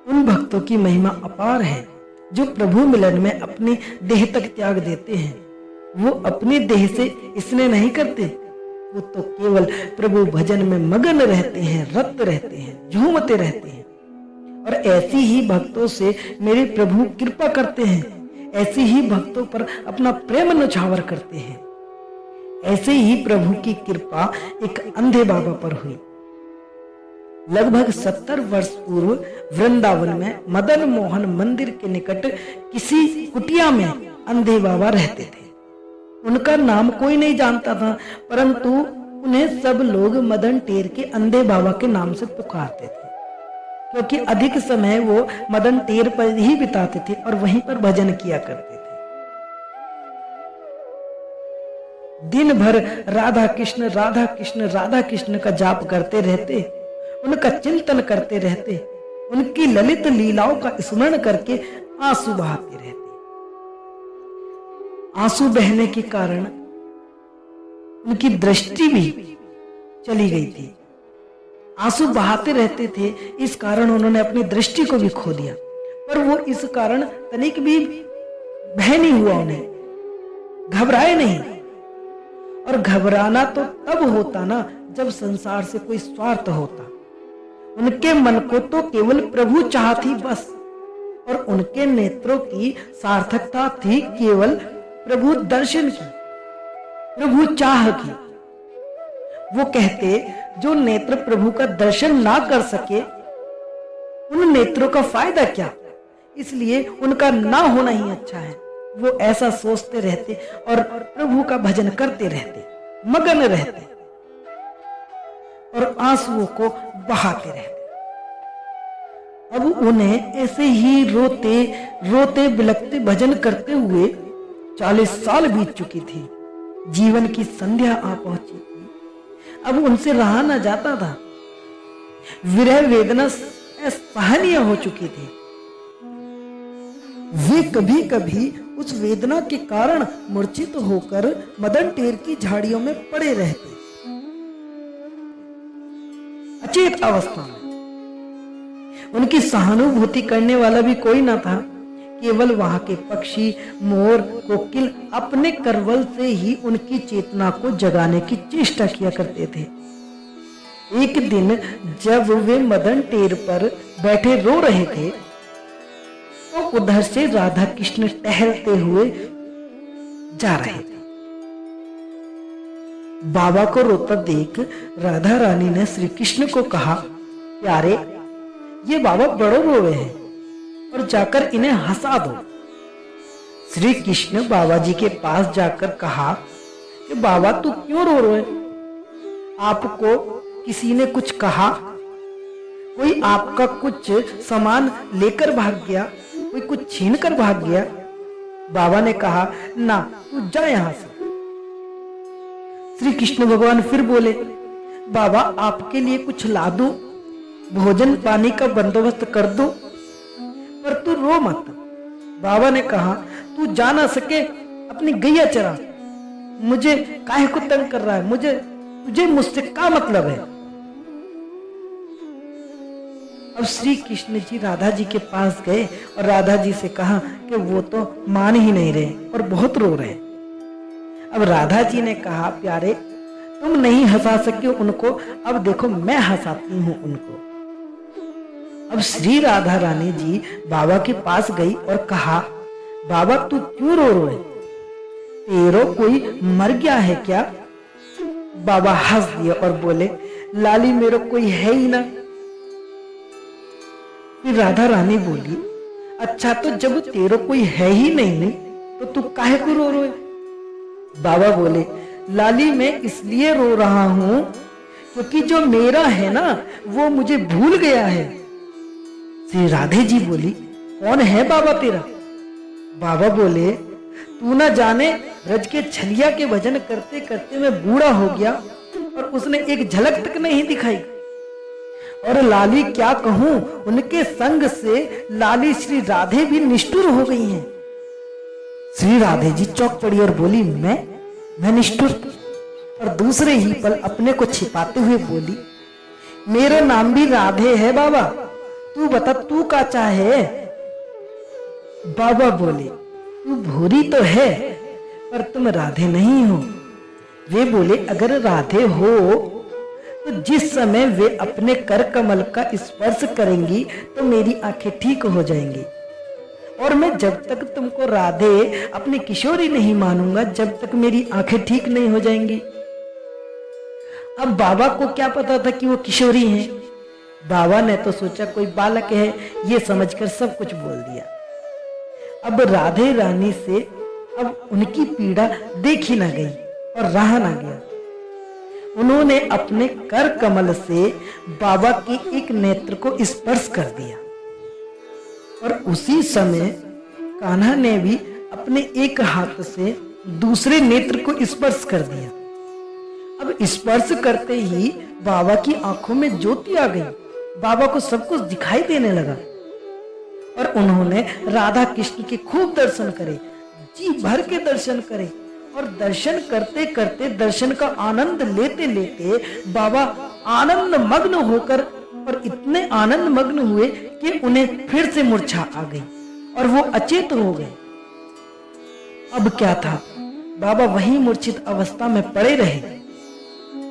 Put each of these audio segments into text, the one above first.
उन भक्तों की महिमा अपार है जो प्रभु मिलन में अपनी देह तक त्याग देते हैं। वो अपनी देह से इसने नहीं करते, वो तो केवल प्रभु भजन में मगन रहते हैं, रत रहते हैं, झूमते रहते हैं। और ऐसी ही भक्तों से मेरे प्रभु कृपा करते हैं, ऐसे ही भक्तों पर अपना प्रेम न्यौछावर करते हैं। ऐसे ही प्रभु की कृपा एक अंधे बाबा पर हुई। लगभग 70 वर्ष पूर्व वृंदावन में मदन मोहन मंदिर के निकट किसी कुटिया में अंधे बाबा रहते थे। उनका नाम कोई नहीं जानता था, परंतु उन्हें सब लोग मदन टेर के अंधे बाबा के नाम से पुकारते थे, क्योंकि अधिक समय वो मदन टेर पर ही बिताते थे और वहीं पर भजन किया करते थे। दिन भर राधा कृष्ण राधा कृष्ण राधा कृष्ण का जाप करते रहते, उनका चिंतन करते रहते, उनकी ललित लीलाओं का स्मरण करके आंसू बहाते रहते। आंसू बहने के कारण उनकी दृष्टि भी चली गई थी। आंसू बहाते रहते थे, इस कारण उन्होंने अपनी दृष्टि को भी खो दिया, पर वो इस कारण तनिक भी भय नहीं हुआ, उन्हें घबराए नहीं। और घबराना तो तब होता ना जब संसार से कोई स्वार्थ होता। उनके मन को तो केवल प्रभु चाह थी बस, और उनके नेत्रों की सार्थकता थी केवल प्रभु दर्शन की, प्रभु चाह की। वो कहते, जो नेत्र प्रभु का दर्शन ना कर सके उन नेत्रों का फायदा क्या, इसलिए उनका ना होना ही अच्छा है। वो ऐसा सोचते रहते और प्रभु का भजन करते रहते, मगन रहते और आंसुओं को बहाते रहते। अब उन्हें ऐसे ही रोते रोते बिलखते भजन करते हुए 40 साल बीत चुकी थी। जीवन की संध्या आ पहुंची थी। अब उनसे रहा न जाता था। विरह वेदना असहनीय हो चुकी थी। वे कभी कभी उस वेदना के कारण मूर्छित होकर मदन टेर की झाड़ियों में पड़े रहते, अचेत अवस्था में। उनकी सहानुभूति करने वाला भी कोई न था। केवल वहां के पक्षी, मोर, कोकिल अपने करवल से ही उनकी चेतना को जगाने की चेष्टा किया करते थे। एक दिन जब वे मदन टेर पर बैठे रो रहे थे, तो उधर से राधा कृष्ण टहलते हुए जा रहे थे। बाबा को रोता देख राधा रानी ने श्री कृष्ण को कहा, प्यारे, ये बाबा बड़ो रो रहे हैं और जाकर इन्हें हंसा दो। श्री कृष्ण बाबा जी के पास जाकर कहा कि बाबा तू क्यों रो रहे? आपको किसी ने कुछ कहा? कोई आपका कुछ सामान लेकर भाग गया? कोई कुछ छीन कर भाग गया? बाबा ने कहा, ना, तू जा यहां से। श्री कृष्ण भगवान फिर बोले, बाबा आपके लिए कुछ ला दूं, भोजन पानी का बंदोबस्त कर दूं, पर तू रो मत। बाबा ने कहा, तू जा ना सके अपनी गैया चरा, मुझे काहे को तंग कर रहा है, तुझे मुझसे क्या मतलब है? अब श्री कृष्ण जी राधा जी के पास गए और राधा जी से कहा कि वो तो मान ही नहीं रहे और बहुत रो रहे। अब राधा जी ने कहा, प्यारे, तुम नहीं हंसा सके उनको, अब देखो मैं हंसाती हूं उनको। अब श्री राधा रानी जी बाबा के पास गई और कहा, बाबा तू क्यों रो रहे? तेरो कोई मर गया है क्या? बाबा हंस दिया और बोले, लाली मेरो कोई है ही ना। फिर राधा रानी बोली, अच्छा तो जब तेरो कोई है ही नहीं तो तू काहे को रो रहे? बाबा बोले, लाली मैं इसलिए रो रहा हूं क्योंकि जो मेरा है ना वो मुझे भूल गया है। श्री राधे जी बोली, कौन है बाबा तेरा? बाबा बोले, तू ना जाने ब्रज के छलिया के भजन करते करते मैं बूढ़ा हो गया और उसने एक झलक तक नहीं दिखाई। और लाली क्या कहूं, उनके संग से लाली श्री राधे भी निष्ठुर हो गई हैं। श्री राधे जी चौंक पड़ी और बोली, मैं निष्ठुर? और दूसरे ही पल अपने को छिपाते हुए बोली, मेरा नाम भी राधे है बाबा, तू बता तू का चाहे। बाबा बोले, तू भूरी तो है पर तुम राधे नहीं हो। वे बोले, अगर राधे हो तो जिस समय वे अपने कर कमल का स्पर्श करेंगी तो मेरी आंखें ठीक हो जाएंगी, और मैं जब तक तुमको राधे अपनी किशोरी नहीं मानूंगा जब तक मेरी आंखें ठीक नहीं हो जाएंगी। अब बाबा को क्या पता था कि वो किशोरी हैं। बाबा ने तो सोचा कोई बालक है, ये समझकर सब कुछ बोल दिया। अब राधे रानी से अब उनकी पीड़ा देखी ना गई और रहा ना गया। उन्होंने अपने कर कमल से बाबा के एक नेत्र को स्पर्श कर दिया, और उसी समय कान्हा ने भी अपने एक हाथ से दूसरे नेत्र को स्पर्श कर दिया। अब स्पर्श करते ही बाबा की आंखों में ज्योति आ गई। बाबा को सब कुछ दिखाई देने लगा, और उन्होंने राधा कृष्ण के खूब दर्शन करे, जी भर के दर्शन करे, और दर्शन करते करते, दर्शन का आनंद लेते लेते बाबा आनंद मग्न होकर, और इतने आनंद मग्न हुए कि उन्हें फिर से मूर्छा आ गई और वो अचेत हो गए। अब क्या था, बाबा वही मूर्छित अवस्था में पड़े रहे।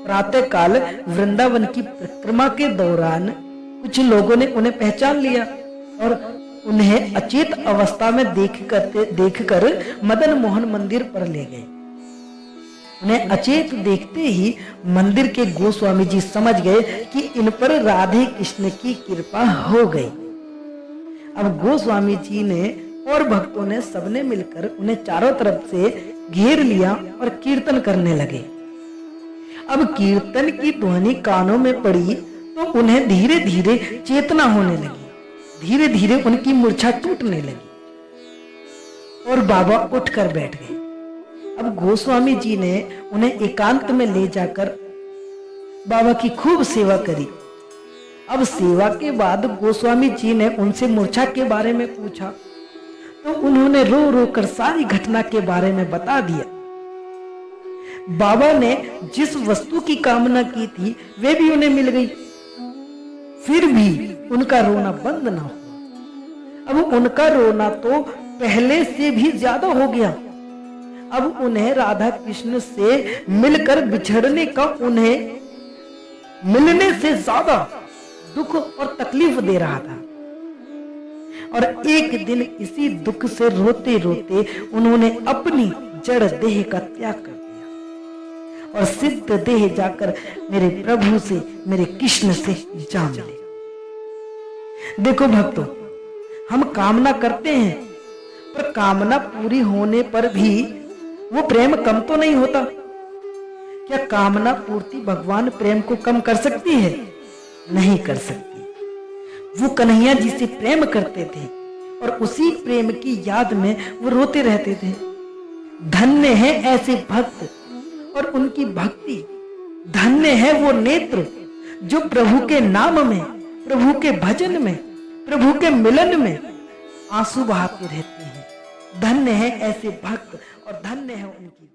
प्रातः काल वृंदावन की परिक्रमा के दौरान कुछ लोगों ने उन्हें पहचान लिया और उन्हें अचेत अवस्था में देखकर मदन मोहन मंदिर पर ले गए। उन्हें अचेत देखते ही मंदिर के गोस्वामी जी समझ गए कि इन पर राधे कृष्ण की कृपा हो गई। अब गोस्वामी जी ने और भक्तों ने सबने मिलकर उन्हें चारों तरफ से घेर लिया और कीर्तन करने लगे। अब कीर्तन की ध्वनि कानों में पड़ी तो उन्हें धीरे धीरे चेतना होने लगी। धीरे धीरे उनकी मूर्छा टूटने लगी और बाबा उठकर बैठ गए। अब गोस्वामी जी ने उन्हें एकांत में ले जाकर बाबा की खूब सेवा करी। अब सेवा के बाद गोस्वामी जी ने उनसे मूर्छा के बारे में पूछा तो उन्होंने रो रो कर सारी घटना के बारे में बता दिया। बाबा ने जिस वस्तु की कामना की थी वे भी उन्हें मिल गई, फिर भी उनका रोना बंद ना हुआ। अब उनका रोना तो पहले से भी ज्यादा हो गया। अब उन्हें राधा कृष्ण से मिलकर बिछड़ने का उन्हें मिलने से ज्यादा दुख और तकलीफ दे रहा था। और एक दिन इसी दुख से रोते रोते उन्होंने अपनी जड़ देह का त्याग कर दिया और सिद्ध देह जाकर मेरे प्रभु से, मेरे कृष्ण से जा मिले। देखो भक्तों, हम कामना करते हैं पर कामना पूरी होने पर भी वो प्रेम कम तो नहीं होता। क्या कामना पूर्ति भगवान प्रेम को कम कर सकती है? नहीं कर सकती। वो कन्हैया जी से प्रेम करते थे और उसी प्रेम की याद में वो रोते रहते थे। धन्य है ऐसे भक्त और उनकी भक्ति, धन्य है वो नेत्र जो प्रभु के नाम में, प्रभु के भजन में, प्रभु के मिलन में आंसू बहाते रहते हैं। धन्य है ऐसे भक्त और धन्य है उनकी